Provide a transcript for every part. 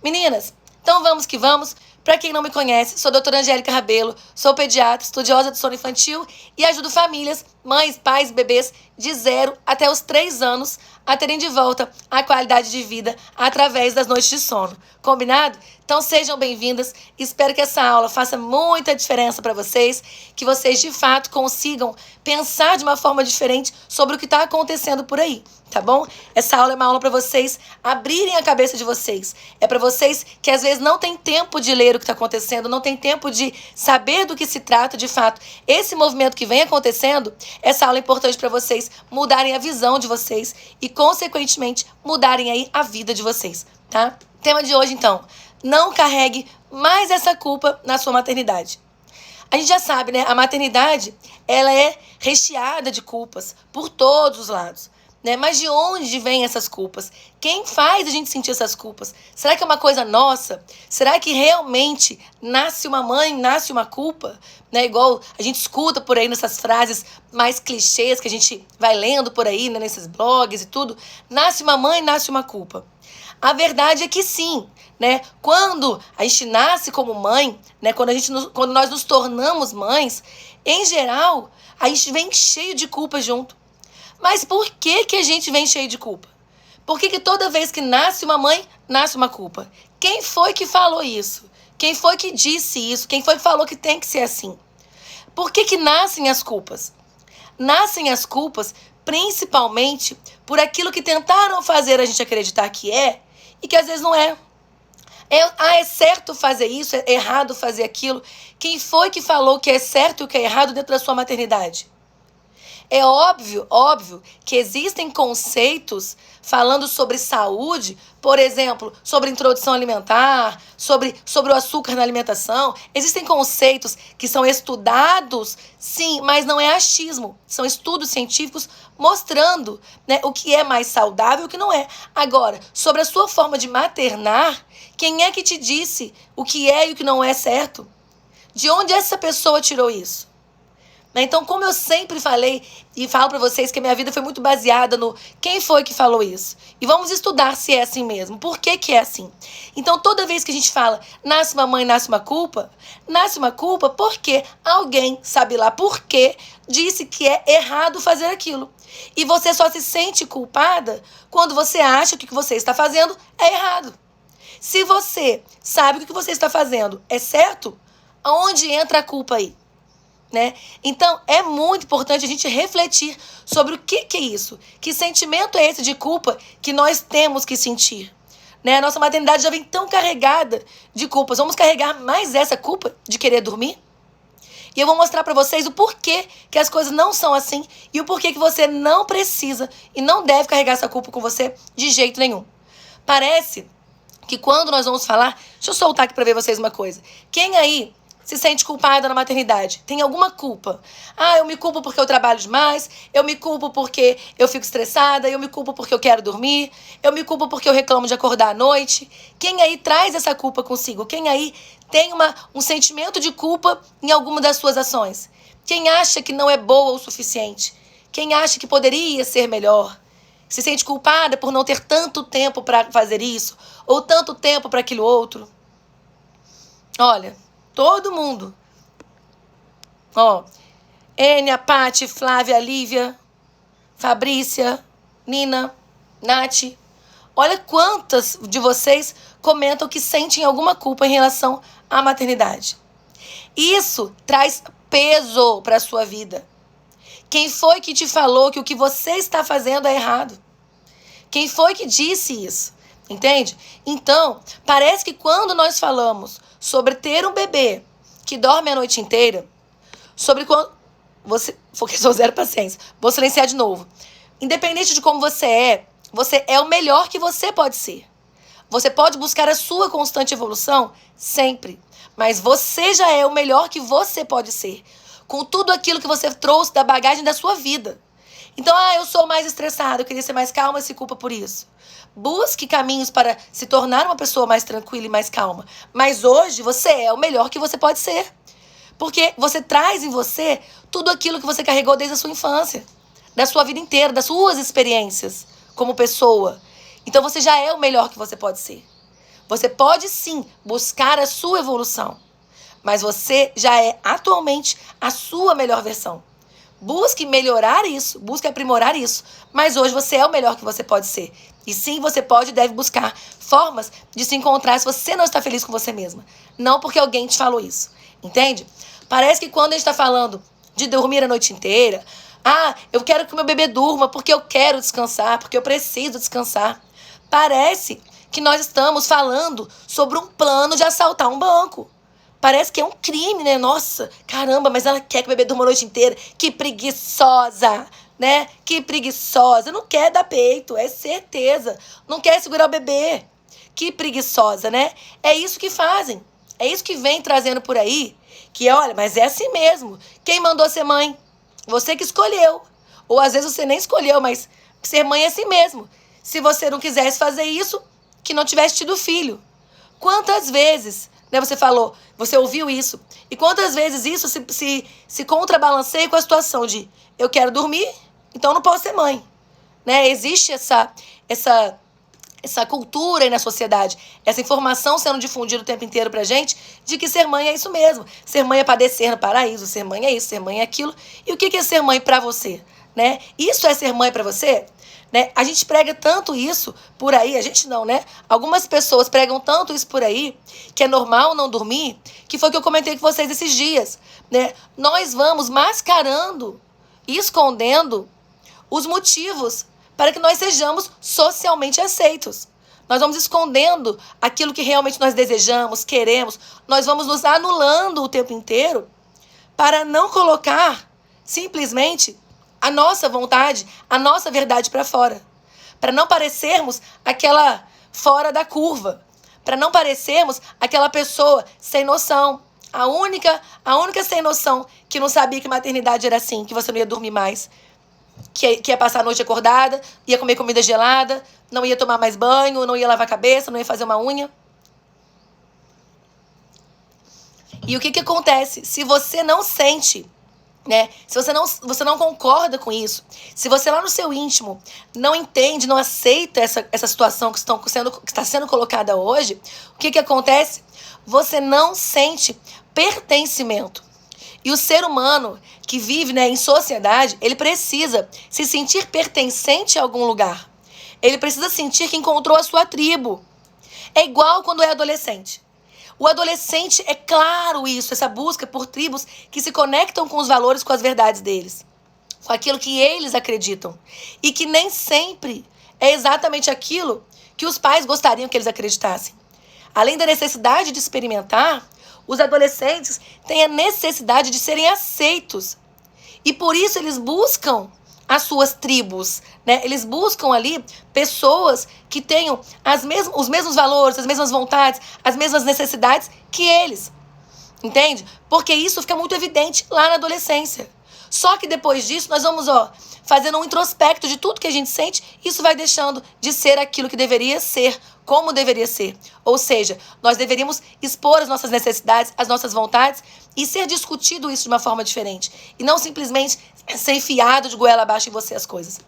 Meninas, então vamos que vamos. Para quem não me conhece, sou a doutora Angélica Rabelo, sou pediatra, estudiosa do sono infantil e ajudo famílias, mães, pais, bebês de 0 até os 3 anos a terem de volta a qualidade de vida através das noites de sono. Combinado? Então sejam bem-vindas. Espero que essa aula faça muita diferença para vocês, que vocês de fato consigam pensar de uma forma diferente sobre o que está acontecendo por aí, tá bom? Essa aula é uma aula para vocês abrirem a cabeça de vocês. É para vocês que às vezes não tem tempo de ler o que está acontecendo, não tem tempo de saber do que se trata de fato. Esse movimento que vem acontecendo, essa aula é importante para vocês mudarem a visão de vocês e, consequentemente, mudarem aí a vida de vocês, tá? Tema de hoje, então, não carregue mais essa culpa na sua maternidade. A gente já sabe, né? A maternidade, ela é recheada de culpas por todos os lados, né? Mas de onde vêm essas culpas? Quem faz a gente sentir essas culpas? Será que é uma coisa nossa? Será que realmente nasce uma mãe, nasce uma culpa? Né? Igual a gente escuta por aí nessas frases mais clichês que a gente vai lendo por aí, né? Nesses blogs e tudo. Nasce uma mãe, nasce uma culpa. A verdade é que sim, né? Quando a gente nasce como mãe, né? Quando nós nos tornamos mães, em geral, a gente vem cheio de culpa junto. Mas por que a gente vem cheio de culpa? Por que toda vez que nasce uma mãe, nasce uma culpa? Quem foi que falou isso? Quem foi que disse isso? Quem foi que falou que tem que ser assim? Por que nascem as culpas? Nascem as culpas principalmente por aquilo que tentaram fazer a gente acreditar que é e que às vezes não é. É certo fazer isso, é errado fazer aquilo. Quem foi que falou que é certo e o que é errado dentro da sua maternidade? É óbvio que existem conceitos falando sobre saúde, por exemplo, sobre introdução alimentar, sobre o açúcar na alimentação. Existem conceitos que são estudados, sim, mas não é achismo. São estudos científicos mostrando, né, o que é mais saudável e o que não é. Agora, sobre a sua forma de maternar, quem é que te disse o que é e o que não é certo? De onde essa pessoa tirou isso? Então, como eu sempre falei e falo para vocês que a minha vida foi muito baseada no quem foi que falou isso. E vamos estudar se é assim mesmo. Por que é assim? Então, toda vez que a gente fala nasce uma mãe, nasce uma culpa porque alguém, sabe lá por quê, disse que é errado fazer aquilo. E você só se sente culpada quando você acha que o que você está fazendo é errado. Se você sabe que o que você está fazendo é certo, aonde entra a culpa aí? Né? Então, é muito importante a gente refletir sobre o que é isso. Que sentimento é esse de culpa que nós temos que sentir? Né? A nossa maternidade já vem tão carregada de culpas. Vamos carregar mais essa culpa de querer dormir? E eu vou mostrar para vocês o porquê que as coisas não são assim e o porquê que você não precisa e não deve carregar essa culpa com você de jeito nenhum. Parece que quando nós vamos falar... Deixa eu soltar aqui para ver vocês uma coisa. Quem aí se sente culpada na maternidade? Tem alguma culpa? Eu me culpo porque eu trabalho demais, eu me culpo porque eu fico estressada, eu me culpo porque eu quero dormir, eu me culpo porque eu reclamo de acordar à noite. Quem aí traz essa culpa consigo? Quem aí tem um sentimento de culpa em alguma das suas ações? Quem acha que não é boa o suficiente? Quem acha que poderia ser melhor? Se sente culpada por não ter tanto tempo para fazer isso ou tanto tempo para aquilo outro? Olha, todo mundo. Ênia, Paty, Flávia, Lívia, Fabrícia, Nina, Nath. Olha quantas de vocês comentam que sentem alguma culpa em relação à maternidade. Isso traz peso para a sua vida. Quem foi que te falou que o que você está fazendo é errado? Quem foi que disse isso? Entende? Então, parece que quando nós falamos sobre ter um bebê que dorme a noite inteira, sobre quando... Porque sou zero paciência. Vou silenciar de novo. Independente de como você é o melhor que você pode ser. Você pode buscar a sua constante evolução sempre. Mas você já é o melhor que você pode ser. Com tudo aquilo que você trouxe da bagagem da sua vida. Então, eu sou mais estressada, eu queria ser mais calma e se culpa por isso. Busque caminhos para se tornar uma pessoa mais tranquila e mais calma. Mas hoje você é o melhor que você pode ser. Porque você traz em você tudo aquilo que você carregou desde a sua infância. Da sua vida inteira, das suas experiências como pessoa. Então você já é o melhor que você pode ser. Você pode sim buscar a sua evolução, mas você já é atualmente a sua melhor versão. Busque melhorar isso, busque aprimorar isso, mas hoje você é o melhor que você pode ser. E sim, você pode e deve buscar formas de se encontrar se você não está feliz com você mesma. Não porque alguém te falou isso, entende? Parece que quando a gente está falando de dormir a noite inteira, eu quero que o meu bebê durma porque eu quero descansar, porque eu preciso descansar. Parece que nós estamos falando sobre um plano de assaltar um banco. Parece que é um crime, né? Nossa, caramba, mas ela quer que o bebê durma a noite inteira. Que preguiçosa, né? Que preguiçosa. Não quer dar peito, é certeza. Não quer segurar o bebê. Que preguiçosa, né? É isso que fazem. É isso que vem trazendo por aí. Que olha, mas é assim mesmo. Quem mandou ser mãe? Você que escolheu. Ou às vezes você nem escolheu, mas ser mãe é assim mesmo. Se você não quisesse fazer isso, que não tivesse tido filho. Quantas vezes, né, você falou, você ouviu isso, e quantas vezes isso se contrabalanceia com a situação de eu quero dormir, então não posso ser mãe. Né? Existe essa cultura aí na sociedade, essa informação sendo difundida o tempo inteiro pra gente, de que ser mãe é isso mesmo. Ser mãe é padecer no paraíso, ser mãe é isso, ser mãe é aquilo. E o que é ser mãe pra você? Né? Isso é ser mãe pra você? Né? A gente prega tanto isso por aí, a gente não, né? Algumas pessoas pregam tanto isso por aí, que é normal não dormir, que foi o que eu comentei com vocês esses dias, né? Nós vamos mascarando e escondendo os motivos para que nós sejamos socialmente aceitos. Nós vamos escondendo aquilo que realmente nós desejamos, queremos, nós vamos nos anulando o tempo inteiro para não colocar simplesmente a nossa vontade, a nossa verdade para fora. Para não parecermos aquela fora da curva. Para não parecermos aquela pessoa sem noção. A única sem noção que não sabia que maternidade era assim, que você não ia dormir mais. Que ia passar a noite acordada, ia comer comida gelada, não ia tomar mais banho, não ia lavar a cabeça, não ia fazer uma unha. E o que acontece? Se você não sente, né? Se você não concorda com isso, se você lá no seu íntimo não entende, não aceita essa situação que está sendo colocada hoje, o que acontece? Você não sente pertencimento. E o ser humano que vive, né, em sociedade, ele precisa se sentir pertencente a algum lugar. Ele precisa sentir que encontrou a sua tribo. É igual quando é adolescente. O adolescente, é claro isso, essa busca por tribos que se conectam com os valores, com as verdades deles. Com aquilo que eles acreditam. E que nem sempre é exatamente aquilo que os pais gostariam que eles acreditassem. Além da necessidade de experimentar, os adolescentes têm a necessidade de serem aceitos. E por isso eles buscam as suas tribos, né? Eles buscam ali pessoas que tenham os mesmos valores, as mesmas vontades, as mesmas necessidades que eles. Entende? Porque isso fica muito evidente lá na adolescência. Só que depois disso nós vamos, fazendo um introspecto de tudo que a gente sente, isso vai deixando de ser aquilo que deveria ser, como deveria ser. Ou seja, nós deveríamos expor as nossas necessidades, as nossas vontades e ser discutido isso de uma forma diferente. E não simplesmente ser enfiado de goela abaixo em você as coisas.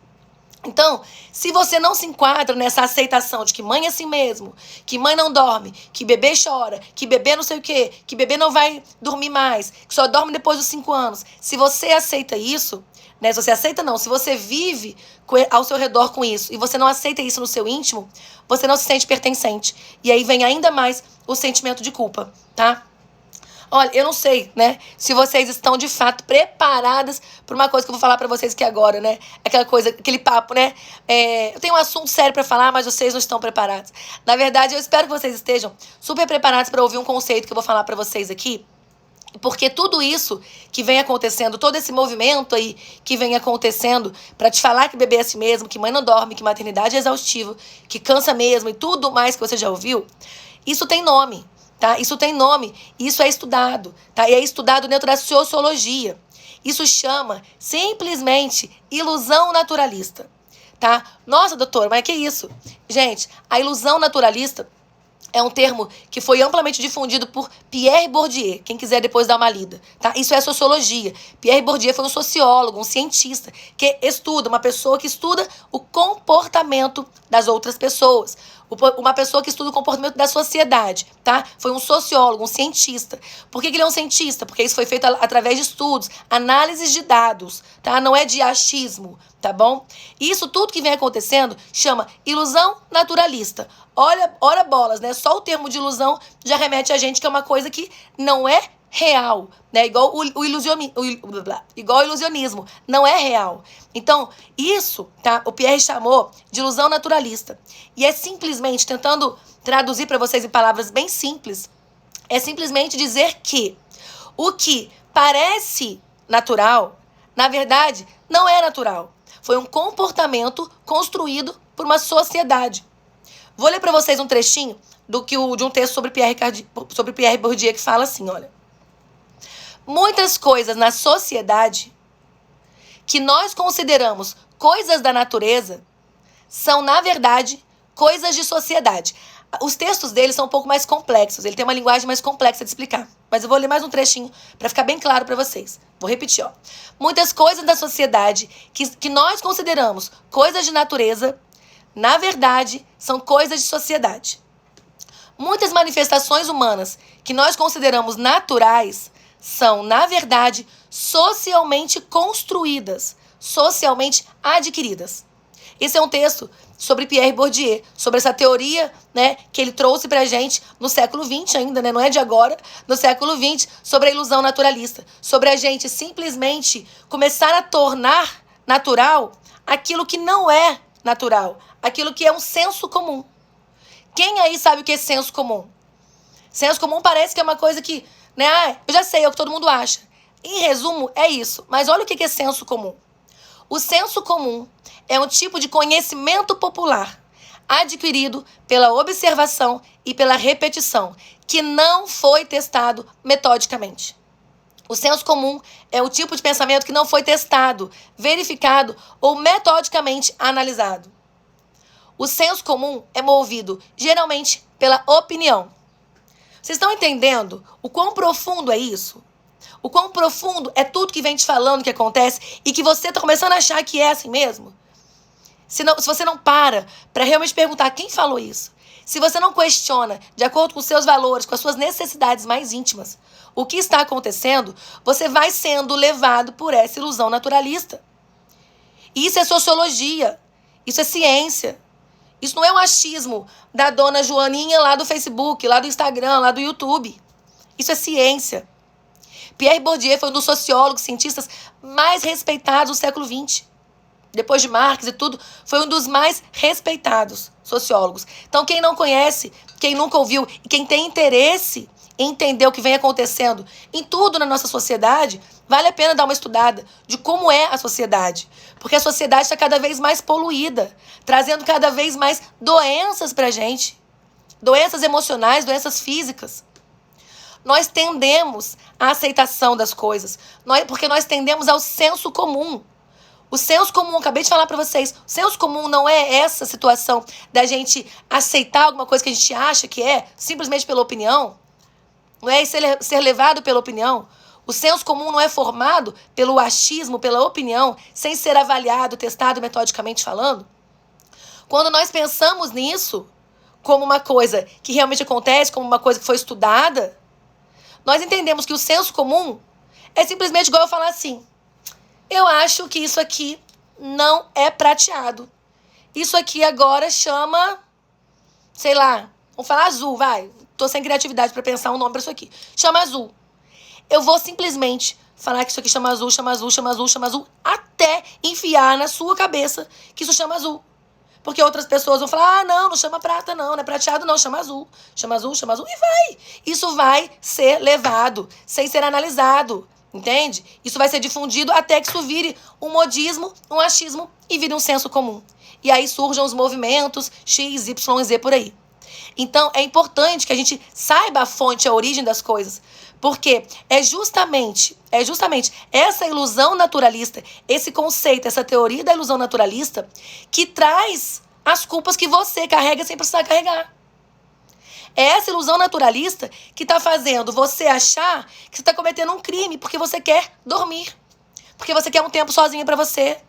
Então, se você não se enquadra nessa aceitação de que mãe é assim mesmo, que mãe não dorme, que bebê chora, que bebê não sei o quê, que bebê não vai dormir mais, que só dorme depois dos 5 anos, se você aceita isso, né? Se você aceita não, se você vive ao seu redor com isso e você não aceita isso no seu íntimo, você não se sente pertencente. E aí vem ainda mais o sentimento de culpa, tá? Olha, eu não sei, né, se vocês estão de fato preparadas para uma coisa que eu vou falar para vocês aqui agora, né? Aquela coisa, aquele papo, né? Eu tenho um assunto sério para falar, mas vocês não estão preparados. Na verdade, eu espero que vocês estejam super preparados para ouvir um conceito que eu vou falar para vocês aqui. Porque tudo isso que vem acontecendo, todo esse movimento aí que vem acontecendo para te falar que bebê é assim mesmo, que mãe não dorme, que maternidade é exaustiva, que cansa mesmo e tudo mais que você já ouviu, isso tem nome. Tá? Isso tem nome, isso é estudado, tá? E é estudado dentro da sociologia. Isso chama simplesmente ilusão naturalista, tá? Nossa, doutora, mas que isso? Gente, a ilusão naturalista é um termo que foi amplamente difundido por Pierre Bourdieu. Quem quiser depois dar uma lida, tá? Isso é sociologia. Pierre Bourdieu foi um sociólogo, um cientista, que estuda, uma pessoa que estuda o comportamento das outras pessoas. uma pessoa que estuda o comportamento da sociedade, tá? Foi um sociólogo, um cientista. Por que ele é um cientista? Porque isso foi feito através de estudos, análises de dados, tá? Não é de achismo, tá bom? Isso tudo que vem acontecendo chama ilusão naturalista. Olha, ora bolas, né? Só o termo de ilusão já remete a gente que é uma coisa que não é real, né? Igual o ilusionismo, não é real. Então, isso, tá? O Pierre chamou de ilusão naturalista. E é simplesmente, tentando traduzir para vocês em palavras bem simples, é simplesmente dizer que o que parece natural, na verdade, não é natural. Foi um comportamento construído por uma sociedade. Vou ler para vocês um trechinho de um texto sobre Pierre Bourdieu que fala assim, olha. Muitas coisas na sociedade que nós consideramos coisas da natureza são, na verdade, coisas de sociedade. Os textos dele são um pouco mais complexos, ele tem uma linguagem mais complexa de explicar. Mas eu vou ler mais um trechinho para ficar bem claro para vocês. Vou repetir, ó. Muitas coisas da sociedade que nós consideramos coisas de natureza, na verdade, são coisas de sociedade. Muitas manifestações humanas que nós consideramos naturais são, na verdade, socialmente construídas, socialmente adquiridas. Esse é um texto sobre Pierre Bourdieu, sobre essa teoria, né, que ele trouxe pra gente no século XX ainda, né, não é de agora, no século XX, sobre a ilusão naturalista, sobre a gente simplesmente começar a tornar natural aquilo que não é natural, aquilo que é um senso comum. Quem aí sabe o que é senso comum? Senso comum parece que é uma coisa que, né, eu já sei, é o que todo mundo acha. Em resumo, é isso. Mas olha o que é senso comum. O senso comum é um tipo de conhecimento popular adquirido pela observação e pela repetição, que não foi testado metodicamente. O senso comum é o tipo de pensamento que não foi testado, verificado ou metodicamente analisado. O senso comum é movido geralmente pela opinião. Vocês estão entendendo o quão profundo é isso? O quão profundo é tudo que vem te falando que acontece e que você está começando a achar que é assim mesmo? Se você não para realmente perguntar quem falou isso, se você não questiona, de acordo com os seus valores, com as suas necessidades mais íntimas, o que está acontecendo, você vai sendo levado por essa ilusão naturalista. Isso é sociologia, isso é ciência. Isso não é um achismo da dona Joaninha lá do Facebook, lá do Instagram, lá do YouTube. Isso é ciência. Pierre Bourdieu foi um dos sociólogos, cientistas mais respeitados do século XX. Depois de Marx e tudo, foi um dos mais respeitados sociólogos. Então, quem não conhece, quem nunca ouviu e quem tem interesse em entender o que vem acontecendo em tudo na nossa sociedade, vale a pena dar uma estudada de como é a sociedade. Porque a sociedade está cada vez mais poluída, trazendo cada vez mais doenças pra gente. Doenças emocionais, doenças físicas. Nós tendemos à aceitação das coisas, porque nós tendemos ao senso comum. O senso comum, acabei de falar para vocês, o senso comum não é essa situação da gente aceitar alguma coisa que a gente acha que é, simplesmente pela opinião. Não é ser levado pela opinião. O senso comum não é formado pelo achismo, pela opinião, sem ser avaliado, testado metodicamente falando. Quando nós pensamos nisso como uma coisa que realmente acontece, como uma coisa que foi estudada, nós entendemos que o senso comum é simplesmente igual eu falar assim: eu acho que isso aqui não é prateado. Isso aqui agora chama, sei lá, vamos falar azul, vai. Tô sem criatividade para pensar um nome para isso aqui. Chama azul. Eu vou simplesmente falar que isso aqui chama azul, chama azul, chama azul, chama azul, até enfiar na sua cabeça que isso chama azul. Porque outras pessoas vão falar: ah, não chama prata, não é prateado, não, chama azul. Chama azul, chama azul, e vai. Isso vai ser levado, sem ser analisado, entende? Isso vai ser difundido até que isso vire um modismo, um achismo e vire um senso comum. E aí surjam os movimentos X, Y, Z por aí. Então, é importante que a gente saiba a fonte, a origem das coisas. Porque é justamente essa ilusão naturalista, esse conceito, essa teoria da ilusão naturalista, que traz as culpas que você carrega sem precisar carregar. É essa ilusão naturalista que está fazendo você achar que você está cometendo um crime porque você quer dormir. Porque você quer um tempo sozinha para você.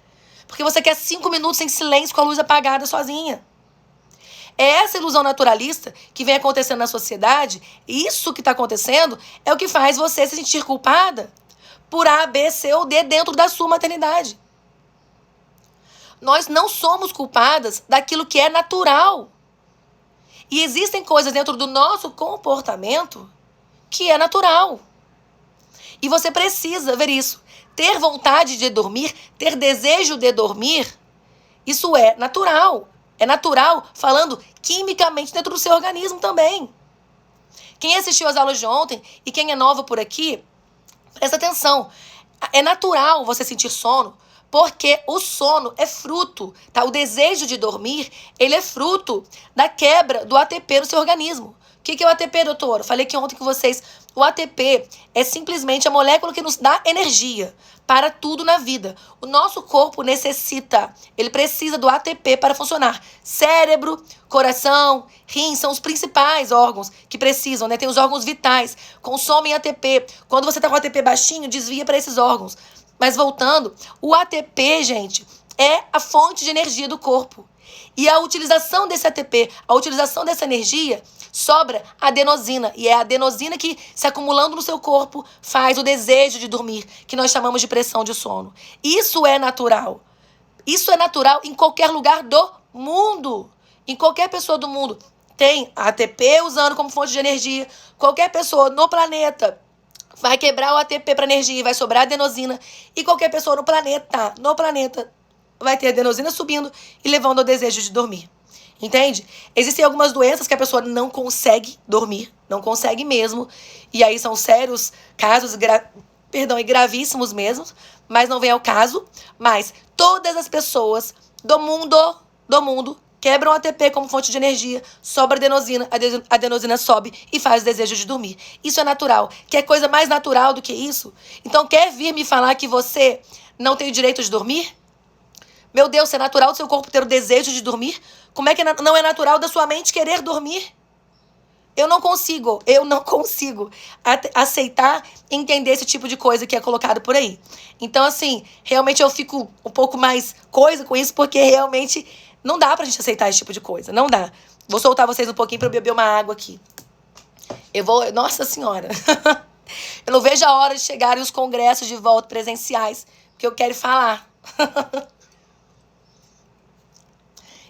Porque você quer 5 minutos em silêncio com a luz apagada sozinha. É essa ilusão naturalista que vem acontecendo na sociedade, isso que está acontecendo é o que faz você se sentir culpada por A, B, C ou D dentro da sua maternidade. Nós não somos culpadas daquilo que é natural. E existem coisas dentro do nosso comportamento que é natural. E você precisa ver isso. Ter vontade de dormir, ter desejo de dormir, isso é natural. É natural falando quimicamente dentro do seu organismo também. Quem assistiu às aulas de ontem e quem é nova por aqui, presta atenção. É natural você sentir sono, porque o sono é fruto, tá? O desejo de dormir, ele é fruto da quebra do ATP no seu organismo. O que é o ATP, doutor? Eu falei que ontem com vocês. O ATP é simplesmente a molécula que nos dá energia para tudo na vida. O nosso corpo necessita, ele precisa do ATP para funcionar. Cérebro, coração, rim são os principais órgãos que precisam, né? Tem os órgãos vitais, consomem ATP. Quando você está com o ATP baixinho, desvia para esses órgãos. Mas voltando, o ATP, gente, é a fonte de energia do corpo. E a utilização desse ATP, a utilização dessa energia, sobra adenosina. E é a adenosina que, se acumulando no seu corpo, faz o desejo de dormir, que nós chamamos de pressão de sono. Isso é natural. Isso é natural em qualquer lugar do mundo. Em qualquer pessoa do mundo tem ATP usando como fonte de energia. Qualquer pessoa no planeta vai quebrar o ATP para energia e vai sobrar adenosina. E qualquer pessoa no planeta, vai ter adenosina subindo e levando ao desejo de dormir. Entende? Existem algumas doenças que a pessoa não consegue dormir, não consegue mesmo. E aí são sérios casos, e gravíssimos mesmo, mas não vem ao caso. Mas todas as pessoas do mundo quebram o ATP como fonte de energia, sobra adenosina, a adenosina sobe e faz o desejo de dormir. Isso é natural. Quer coisa mais natural do que isso? Então quer vir me falar que você não tem o direito de dormir? Meu Deus, se é natural do seu corpo ter o desejo de dormir, como é que não é natural da sua mente querer dormir? Eu não consigo aceitar e entender esse tipo de coisa que é colocado por aí. Então, assim, realmente eu fico um pouco mais coisa com isso, porque realmente não dá pra gente aceitar esse tipo de coisa, não dá. Vou soltar vocês um pouquinho pra eu beber uma água aqui. Nossa Senhora, eu não vejo a hora de chegarem os congressos de volta presenciais, porque eu quero falar.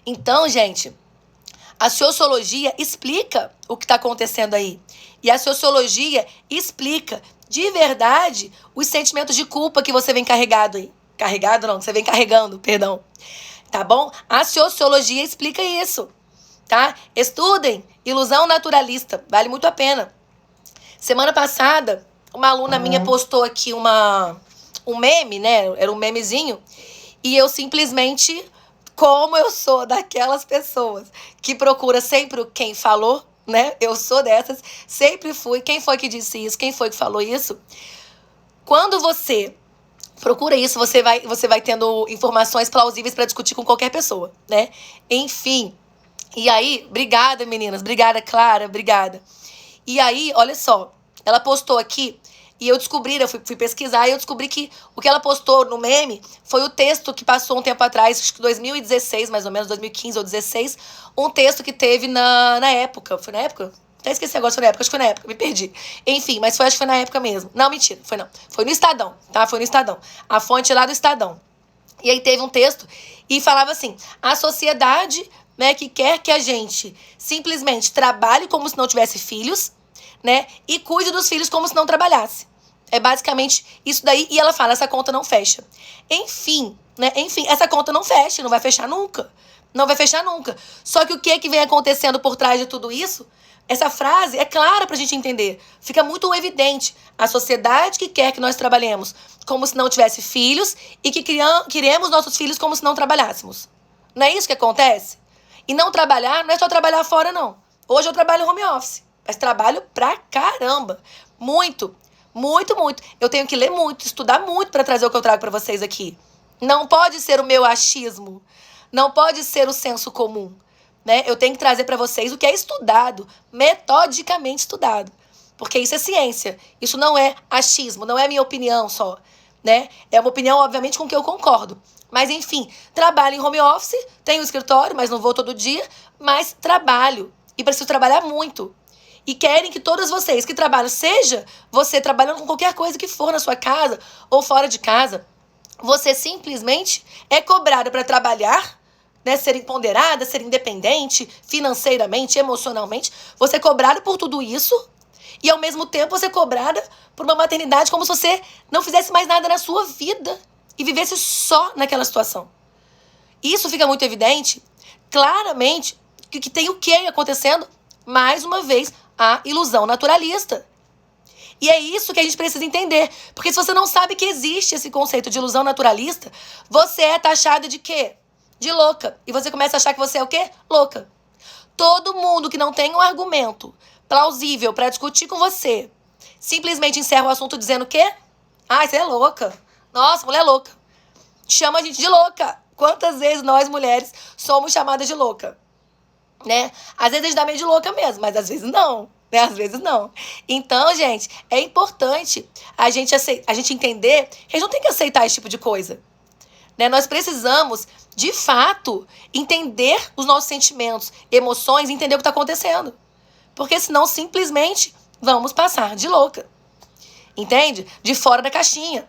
Então, gente, a sociologia explica o que está acontecendo aí. E a sociologia explica, de verdade, os sentimentos de culpa que você vem carregado aí. Carregado não, que você vem carregando, perdão. Tá bom? A sociologia explica isso, tá? Estudem ilusão naturalista, vale muito a pena. Semana passada, uma aluna minha postou aqui um meme, né? Era um memezinho. E eu simplesmente... Como eu sou daquelas pessoas que procura sempre o quem falou, né? Eu sou dessas, sempre fui. Quem foi que disse isso? Quem foi que falou isso? Quando você procura isso, você vai tendo informações plausíveis para discutir com qualquer pessoa, né? Enfim. E aí, obrigada, meninas. Obrigada, Clara. Obrigada. E aí, olha só. Ela postou aqui... E eu fui pesquisar e eu descobri que o que ela postou no meme foi o texto que passou um tempo atrás, acho que 2016, mais ou menos, 2015 ou 2016, um texto que teve na época. Foi na época? Até esqueci agora se foi na época, acho que foi na época, me perdi. Enfim, mas acho que foi na época mesmo. Não, mentira, foi não. Foi no Estadão, tá? Foi no Estadão. A fonte lá do Estadão. E aí teve um texto e falava assim, a sociedade, né, que quer que a gente simplesmente trabalhe como se não tivesse filhos, né? E cuide dos filhos como se não trabalhasse. É basicamente isso daí. E ela fala, essa conta não fecha. Enfim, né? Enfim, essa conta não fecha, não vai fechar nunca. Não vai fechar nunca. Só que o que é que vem acontecendo por trás de tudo isso? Essa frase é clara pra gente entender. Fica muito evidente. A sociedade que quer que nós trabalhemos como se não tivesse filhos e que queremos nossos filhos como se não trabalhássemos. Não é isso que acontece? E não trabalhar não é só trabalhar fora, não. Hoje eu trabalho home office. Mas trabalho pra caramba. Muito, muito, muito. Eu tenho que ler muito, estudar muito pra trazer o que eu trago pra vocês aqui. Não pode ser o meu achismo. Não pode ser o senso comum. Né? Eu tenho que trazer pra vocês o que é estudado, metodicamente estudado. Porque isso é ciência. Isso não é achismo, não é minha opinião só. Né? É uma opinião, obviamente, com que eu concordo. Mas, enfim, trabalho em home office, tenho um escritório, mas não vou todo dia, mas trabalho. E preciso trabalhar muito. E querem que todas vocês que trabalham, seja você trabalhando com qualquer coisa que for na sua casa ou fora de casa, você simplesmente é cobrado para trabalhar, né, ser empoderada, ser independente, financeiramente, emocionalmente. Você é cobrado por tudo isso e, ao mesmo tempo, você é cobrada por uma maternidade como se você não fizesse mais nada na sua vida e vivesse só naquela situação. Isso fica muito evidente, claramente, que tem o que acontecendo, mais uma vez, a ilusão naturalista. E é isso que a gente precisa entender. Porque se você não sabe que existe esse conceito de ilusão naturalista, você é taxada de quê? De louca. E você começa a achar que você é o quê? Louca. Todo mundo que não tem um argumento plausível para discutir com você, simplesmente encerra o assunto dizendo o quê? Ah, você é louca. Nossa, mulher louca. Chama a gente de louca. Quantas vezes nós, mulheres, somos chamadas de louca? Né? Às vezes a gente dá meio de louca mesmo, mas às vezes não. Né? Às vezes não. Então, gente, é importante a gente entender que a gente não tem que aceitar esse tipo de coisa. Né? Nós precisamos, de fato, entender os nossos sentimentos, emoções, entender o que está acontecendo. Porque senão, simplesmente, vamos passar de louca. Entende? De fora da caixinha.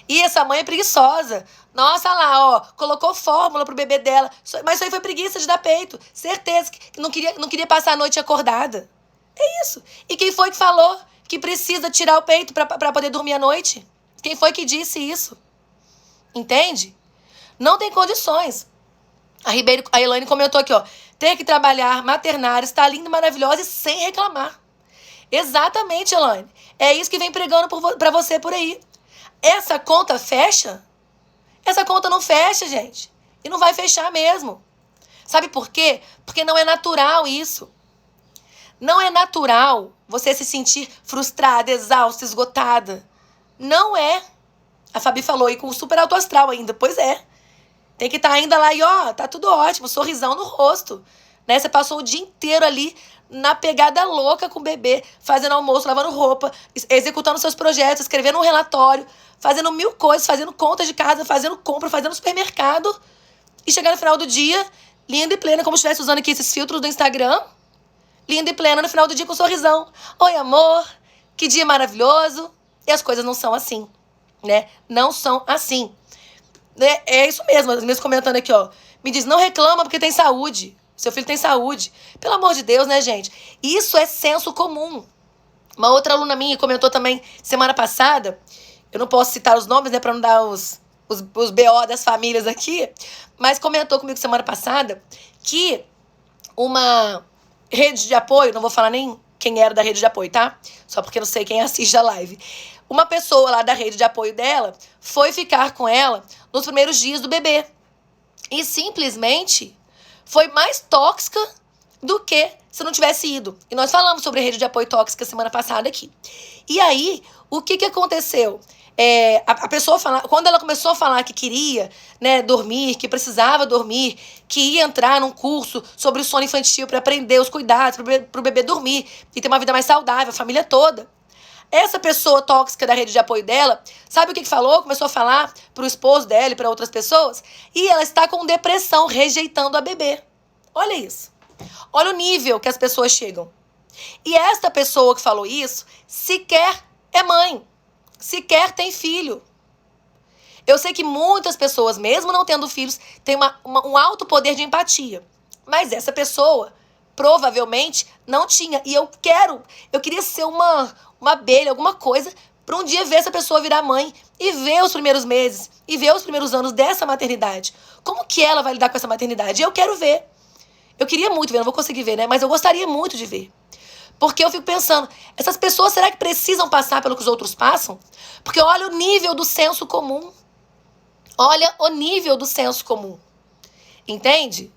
E essa mãe é preguiçosa. Nossa, lá, ó, colocou fórmula pro bebê dela. Mas isso aí foi preguiça de dar peito. Certeza que não queria passar a noite acordada. É isso. E quem foi que falou que precisa tirar o peito pra poder dormir à noite? Quem foi que disse isso? Entende? Não tem condições. A Elaine comentou aqui, ó. Ter que trabalhar, maternar, está linda, maravilhosa e sem reclamar. Exatamente, Elaine. É isso que vem pregando pra você por aí. Essa conta fecha? Essa conta não fecha, gente. E não vai fechar mesmo. Sabe por quê? Porque não é natural isso. Não é natural você se sentir frustrada, exausta, esgotada. Não é. A Fabi falou, e com super alto astral ainda. Pois é. Tem que estar ainda lá e, ó, tá tudo ótimo, sorrisão no rosto. Né? Você passou o dia inteiro ali na pegada louca com o bebê, fazendo almoço, lavando roupa, executando seus projetos, escrevendo um relatório, fazendo 1000 coisas, fazendo contas de casa, fazendo compra, fazendo supermercado. E chegar no final do dia, linda e plena, como se estivesse usando aqui esses filtros do Instagram. Linda e plena no final do dia com um sorrisão. Oi, amor, que dia maravilhoso. E as coisas não são assim, né? Não são assim. É isso mesmo, as minhas comentando aqui, ó. Me diz, não reclama porque tem saúde. Seu filho tem saúde. Pelo amor de Deus, né, gente? Isso é senso comum. Uma outra aluna minha comentou também semana passada, eu não posso citar os nomes, né, pra não dar os BO das famílias aqui, mas comentou comigo semana passada que uma rede de apoio, não vou falar nem quem era da rede de apoio, tá? Só porque eu não sei quem assiste a live. Uma pessoa lá da rede de apoio dela foi ficar com ela nos primeiros dias do bebê. E simplesmente foi mais tóxica do que se não tivesse ido. E nós falamos sobre a rede de apoio tóxica semana passada aqui. E aí, o que aconteceu? A pessoa quando ela começou a falar que queria, né, dormir, que precisava dormir, que ia entrar num curso sobre o sono infantil para aprender os cuidados, para o bebê dormir e ter uma vida mais saudável, a família toda. Essa pessoa tóxica da rede de apoio dela, sabe o que falou? Começou a falar pro esposo dela e para outras pessoas. E ela está com depressão, rejeitando a bebê. Olha isso. Olha o nível que as pessoas chegam. E esta pessoa que falou isso, sequer é mãe. Sequer tem filho. Eu sei que muitas pessoas, mesmo não tendo filhos, têm um alto poder de empatia. Mas essa pessoa provavelmente não tinha. E eu queria ser uma abelha, alguma coisa, para um dia ver essa pessoa virar mãe e ver os primeiros meses, e ver os primeiros anos dessa maternidade. Como que ela vai lidar com essa maternidade? Eu quero ver. Eu queria muito ver, não vou conseguir ver, né? Mas eu gostaria muito de ver. Porque eu fico pensando, essas pessoas, será que precisam passar pelo que os outros passam? Porque olha o nível do senso comum. Olha o nível do senso comum. Entende?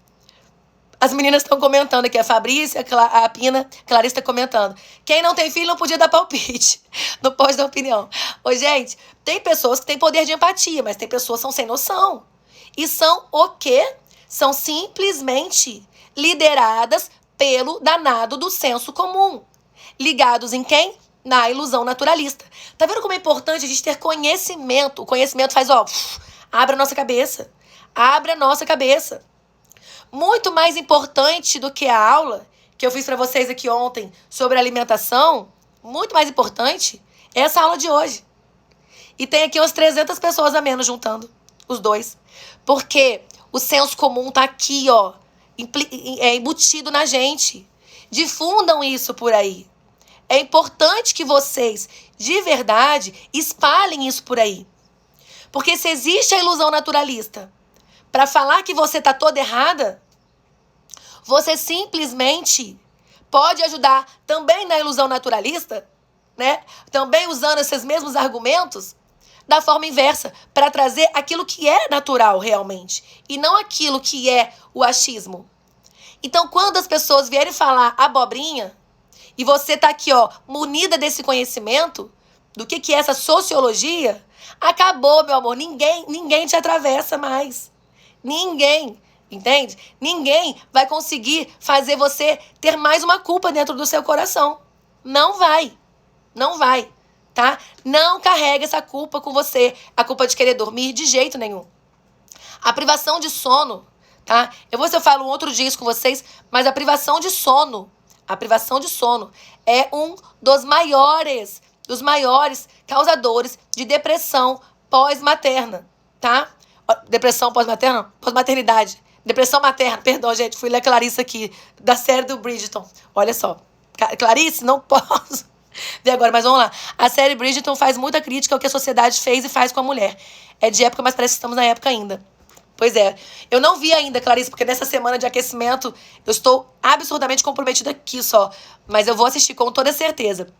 As meninas estão comentando aqui, a Fabrícia, a Pina, a Clarice está comentando. Quem não tem filho não podia dar palpite. Não pode dar opinião. Ô, gente, tem pessoas que têm poder de empatia, mas tem pessoas que são sem noção. E são o quê? São simplesmente lideradas pelo danado do senso comum. Ligados em quem? Na ilusão naturalista. Tá vendo como é importante a gente ter conhecimento? O conhecimento faz, ó, abre a nossa cabeça. Abre a nossa cabeça. Muito mais importante do que a aula que eu fiz para vocês aqui ontem sobre alimentação, muito mais importante é essa aula de hoje. E tem aqui umas 300 pessoas a menos juntando os dois. Porque o senso comum tá aqui, ó, embutido na gente. Difundam isso por aí. É importante que vocês, de verdade, espalhem isso por aí. Porque se existe a ilusão naturalista para falar que você tá toda errada, você simplesmente pode ajudar também na ilusão naturalista, né? Também usando esses mesmos argumentos da forma inversa, para trazer aquilo que é natural realmente, e não aquilo que é o achismo. Então, quando as pessoas vierem falar abobrinha, e você tá aqui, ó, munida desse conhecimento, do que é essa sociologia, acabou, meu amor. Ninguém te atravessa mais. Ninguém, entende? Ninguém vai conseguir fazer você ter mais uma culpa dentro do seu coração. Não vai. Não vai, tá? Não carrega essa culpa com você. A culpa de querer dormir de jeito nenhum. A privação de sono, tá? Eu vou ver se eu falo um outro dia isso com vocês, mas a privação de sono é um dos maiores causadores de depressão pós-materna, tá? Depressão pós-materna? Pós-maternidade. Depressão materna, perdão, gente, fui ler Clarice aqui, da série do Bridgerton. Olha só. Clarice, não posso ver agora, mas vamos lá. A série Bridgerton faz muita crítica ao que a sociedade fez e faz com a mulher. É de época, mas parece que estamos na época ainda. Pois é. Eu não vi ainda, Clarice, porque nessa semana de aquecimento eu estou absurdamente comprometida aqui só. Mas eu vou assistir com toda certeza.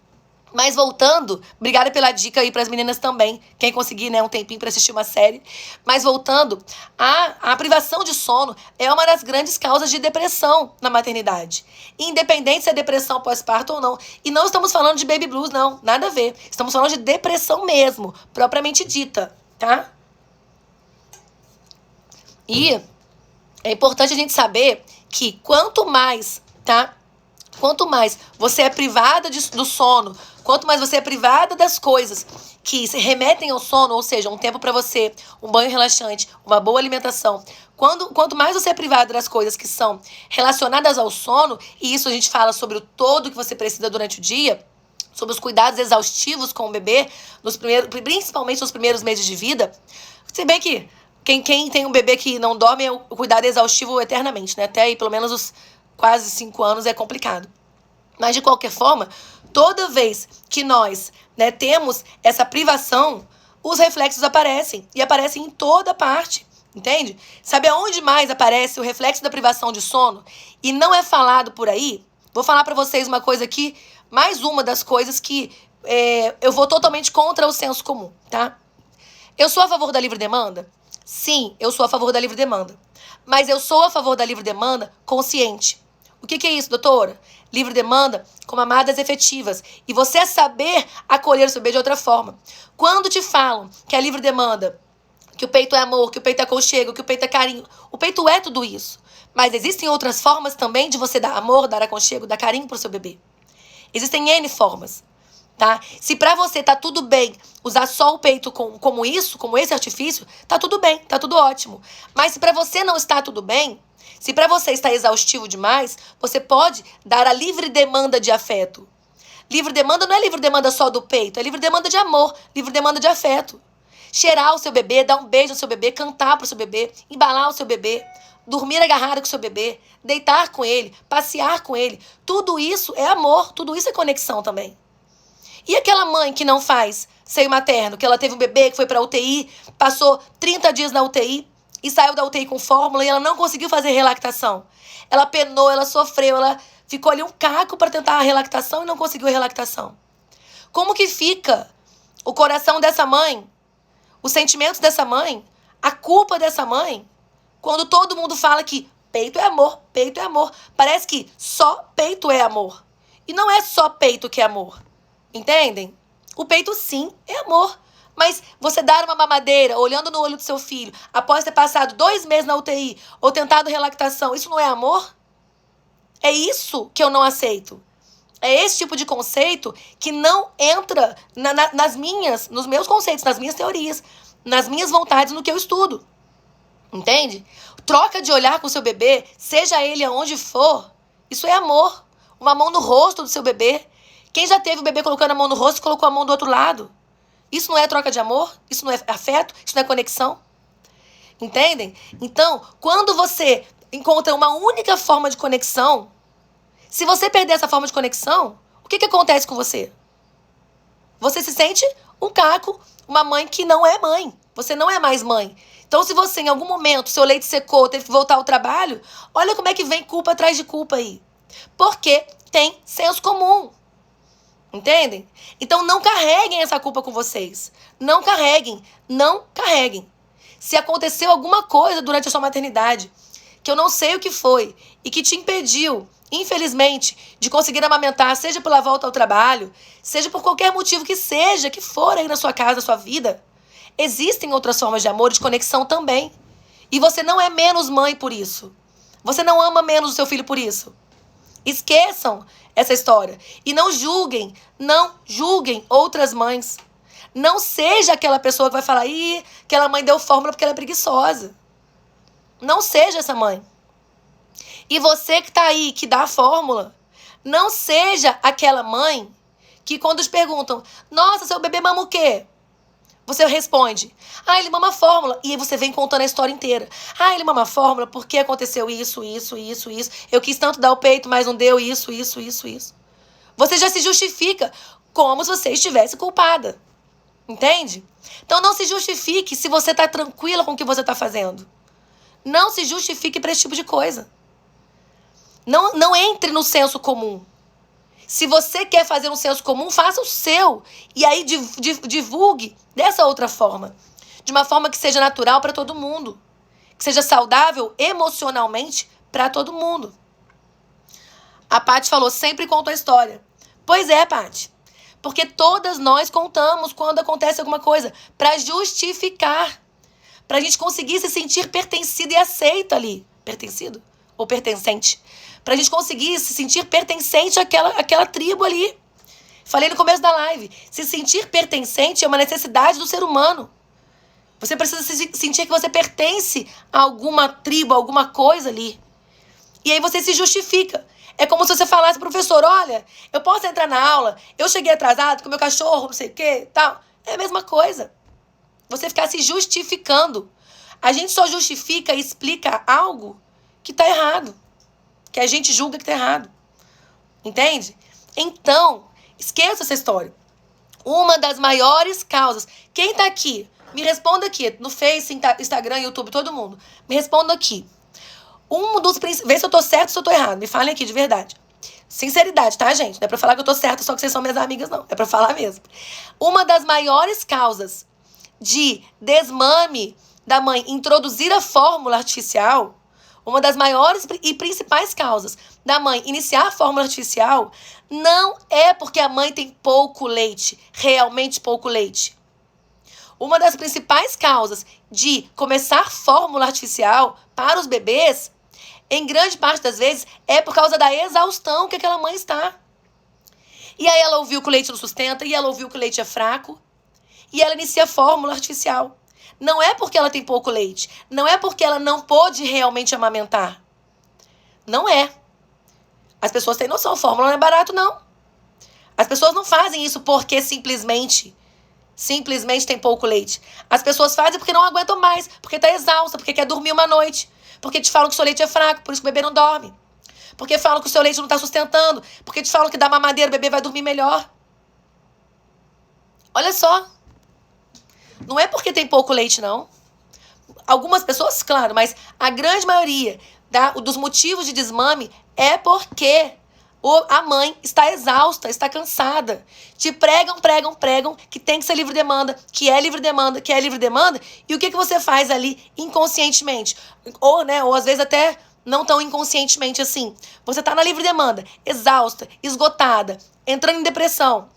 Mas voltando, obrigada pela dica aí pras meninas também, quem conseguir, né, um tempinho pra assistir uma série. Mas voltando, a privação de sono é uma das grandes causas de depressão na maternidade. Independente se é depressão pós-parto ou não. E não estamos falando de baby blues, não, nada a ver. Estamos falando de depressão mesmo, propriamente dita, tá? E é importante a gente saber que quanto mais, tá? Quanto mais você é privada do sono, quanto mais você é privada das coisas que se remetem ao sono, ou seja, um tempo para você, um banho relaxante, uma boa alimentação, quanto mais você é privada das coisas que são relacionadas ao sono, e isso a gente fala sobre o todo que você precisa durante o dia, sobre os cuidados exaustivos com o bebê, principalmente nos primeiros meses de vida, se bem que quem tem um bebê que não dorme é o cuidado exaustivo eternamente, né? Até aí, pelo menos os quase 5 anos é complicado. Mas, de qualquer forma, toda vez que nós, né, temos essa privação, os reflexos aparecem. E aparecem em toda parte, entende? Sabe aonde mais aparece o reflexo da privação de sono? E não é falado por aí? Vou falar pra vocês uma coisa aqui, mais uma das coisas que eu vou totalmente contra o senso comum, tá? Eu sou a favor da livre demanda? Sim, eu sou a favor da livre demanda. Mas eu sou a favor da livre demanda consciente. O que é isso, doutora? Livre demanda com mamadas efetivas. E você saber acolher o seu bebê de outra forma. Quando te falam que a livre demanda, que o peito é amor, que o peito é aconchego, que o peito é carinho, o peito é tudo isso. Mas existem outras formas também de você dar amor, dar aconchego, dar carinho pro seu bebê. Existem N formas. Tá? Se pra você tá tudo bem usar só o peito como esse artifício, tá tudo bem, tá tudo ótimo. Mas se pra você não está tudo bem, se pra você está exaustivo demais, você pode dar a livre demanda de afeto. Livre demanda não é livre demanda só do peito, é livre demanda de amor, livre demanda de afeto. Cheirar o seu bebê, dar um beijo no seu bebê, cantar pro seu bebê, embalar o seu bebê, dormir agarrado com o seu bebê, deitar com ele, passear com ele. Tudo isso é amor, tudo isso é conexão também. E aquela mãe que não faz seio materno, que ela teve um bebê que foi pra UTI, passou 30 dias na UTI e saiu da UTI com fórmula e ela não conseguiu fazer relactação. Ela penou, ela sofreu, ela ficou ali um caco para tentar a relactação e não conseguiu a relactação. Como que fica o coração dessa mãe, os sentimentos dessa mãe, a culpa dessa mãe, quando todo mundo fala que peito é amor, peito é amor. Parece que só peito é amor. E não é só peito que é amor. Entendem? O peito, sim, é amor. Mas você dar uma mamadeira, olhando no olho do seu filho, após ter passado 2 meses na UTI, ou tentado relactação, isso não é amor? É isso que eu não aceito. É esse tipo de conceito que não entra nos meus conceitos, nas minhas teorias, nas minhas vontades, no que eu estudo. Entende? Troca de olhar com o seu bebê, seja ele aonde for. Isso é amor. Uma mão no rosto do seu bebê. Quem já teve o bebê colocando a mão no rosto e colocou a mão do outro lado? Isso não é troca de amor? Isso não é afeto? Isso não é conexão? Entendem? Então, quando você encontra uma única forma de conexão, se você perder essa forma de conexão, o que acontece com você? Você se sente um caco, uma mãe que não é mãe. Você não é mais mãe. Então, se você, em algum momento, seu leite secou, teve que voltar ao trabalho, olha como é que vem culpa atrás de culpa aí. Porque tem senso comum. Entendem? Então, não carreguem essa culpa com vocês. Não carreguem. Não carreguem. Se aconteceu alguma coisa durante a sua maternidade, que eu não sei o que foi, e que te impediu, infelizmente, de conseguir amamentar, seja pela volta ao trabalho, seja por qualquer motivo que seja, que for aí na sua casa, na sua vida, existem outras formas de amor e de conexão também. E você não é menos mãe por isso. Você não ama menos o seu filho por isso. Esqueçam essa história. E não julguem outras mães. Não seja aquela pessoa que vai falar, aquela mãe deu fórmula porque ela é preguiçosa. Não seja essa mãe. E você que tá aí, que dá a fórmula, não seja aquela mãe que quando te perguntam, nossa, seu bebê mama o quê? Você responde, ele mama a fórmula. E aí você vem contando a história inteira. Ele mama a fórmula porque aconteceu isso. Eu quis tanto dar o peito, mas não deu isso. Você já se justifica como se você estivesse culpada. Entende? Então não se justifique se você tá tranquila com o que você tá fazendo. Não se justifique para esse tipo de coisa. Não entre no senso comum. Se você quer fazer um senso comum, faça o seu. E aí divulgue dessa outra forma. De uma forma que seja natural para todo mundo. Que seja saudável emocionalmente para todo mundo. A Paty falou, sempre conta a história. Pois é, Paty. Porque todas nós contamos quando acontece alguma coisa. Para justificar. Para a gente conseguir se sentir pertencido e aceito ali. Pertencido? Ou pertencente? Pra gente conseguir se sentir pertencente àquela tribo ali. Falei no começo da live. Se sentir pertencente é uma necessidade do ser humano. Você precisa sentir que você pertence a alguma tribo, a alguma coisa ali. E aí você se justifica. É como se você falasse, professor, olha, eu posso entrar na aula, eu cheguei atrasado com o meu cachorro, não sei o quê, tal. É a mesma coisa. Você ficar se justificando. A gente só justifica e explica algo que tá errado. Que a gente julga que tá errado. Entende? Então, esqueça essa história. Uma das maiores causas. Quem tá aqui? Me responda aqui. No Face, Instagram, YouTube, todo mundo. Me responda aqui. Vê se eu tô certo ou se eu tô errado. Me falem aqui de verdade. Sinceridade, tá, gente? Não é pra falar que eu tô certa só que vocês são minhas amigas, não. É pra falar mesmo. Uma das maiores causas de desmame da mãe introduzir a fórmula artificial, uma das maiores e principais causas da mãe iniciar a fórmula artificial não é porque a mãe tem pouco leite, realmente pouco leite. Uma das principais causas de começar fórmula artificial para os bebês, em grande parte das vezes, é por causa da exaustão que aquela mãe está. E aí ela ouviu que o leite não sustenta, e ela ouviu que o leite é fraco, e ela inicia a fórmula artificial. Não é porque ela tem pouco leite. Não é porque ela não pôde realmente amamentar. Não é. As pessoas têm noção. Fórmula não é barato, não. As pessoas não fazem isso porque simplesmente tem pouco leite. As pessoas fazem porque não aguentam mais. Porque tá exausta. Porque quer dormir uma noite. Porque te falam que o seu leite é fraco. Por isso que o bebê não dorme. Porque falam que o seu leite não tá sustentando. Porque te falam que dá mamadeira, o bebê vai dormir melhor. Olha só. Não é porque tem pouco leite, não. Algumas pessoas, claro, mas a grande maioria dos motivos de desmame é porque a mãe está exausta, está cansada. Te pregam que tem que ser livre demanda, que é livre demanda, que é livre demanda. E o que você faz ali inconscientemente? Ou às vezes até não tão inconscientemente assim. Você está na livre demanda, exausta, esgotada, entrando em depressão.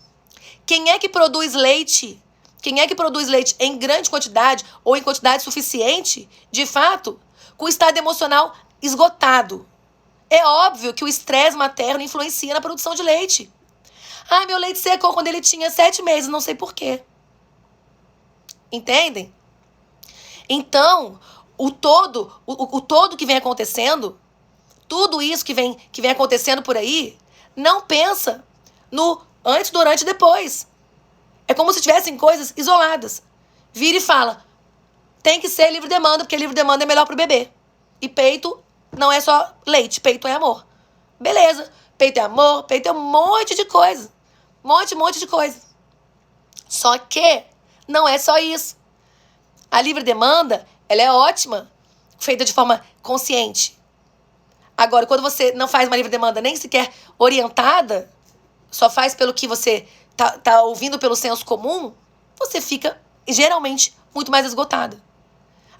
Quem é que produz leite? Quem é que produz leite em grande quantidade ou em quantidade suficiente, de fato, com o estado emocional esgotado? É óbvio que o estresse materno influencia na produção de leite. Meu leite secou quando ele tinha 7 meses, não sei por quê. Entendem? Então, o todo que vem acontecendo, tudo isso que vem acontecendo por aí, não pensa no antes, durante e depois. É como se tivessem coisas isoladas. Vira e fala, tem que ser livre demanda, porque livre demanda é melhor pro bebê. E peito não é só leite, peito é amor. Beleza, peito é amor, peito é um monte de coisa. Monte de coisa. Só que não é só isso. A livre demanda, ela é ótima, feita de forma consciente. Agora, quando você não faz uma livre demanda nem sequer orientada, só faz pelo que você tá ouvindo pelo senso comum, você fica, geralmente, muito mais esgotada.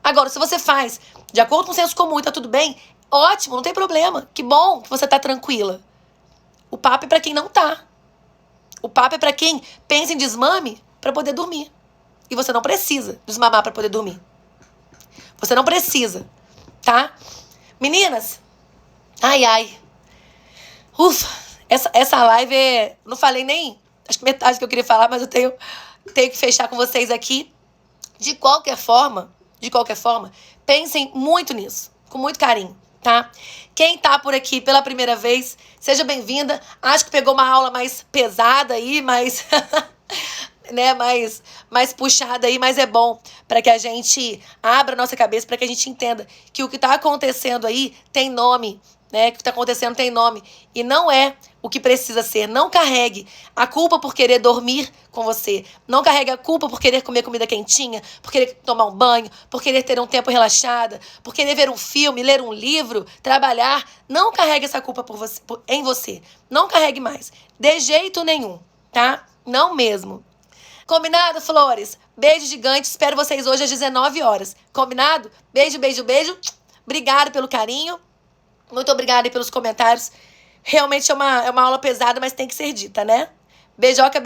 Agora, se você faz de acordo com o senso comum e tá tudo bem, ótimo, não tem problema. Que bom que você tá tranquila. O papo é pra quem não tá. O papo é pra quem pensa em desmame pra poder dormir. E você não precisa desmamar pra poder dormir. Você não precisa, tá? Meninas, ai. Ufa, essa live é... Não falei nem, acho que metade que eu queria falar, mas eu tenho que fechar com vocês aqui. De qualquer forma, pensem muito nisso, com muito carinho, tá? Quem tá por aqui pela primeira vez, seja bem-vinda. Acho que pegou uma aula mais pesada aí, mais... né, mais puxada aí, mas é bom para que a gente abra a nossa cabeça, para que a gente entenda que o que está acontecendo aí tem nome, né? Que o que está acontecendo tem nome e não é o que precisa ser. Não carregue a culpa por querer dormir com você. Não carregue a culpa por querer comer comida quentinha, por querer tomar um banho, por querer ter um tempo relaxada, por querer ver um filme, ler um livro, trabalhar. Não carregue essa culpa em você. Não carregue mais. De jeito nenhum, tá? Não mesmo. Combinado, flores? Beijo gigante. Espero vocês hoje às 19 horas. Combinado? Beijo. Obrigado pelo carinho. Muito obrigada aí pelos comentários. Realmente é uma aula pesada, mas tem que ser dita, né? Beijoca.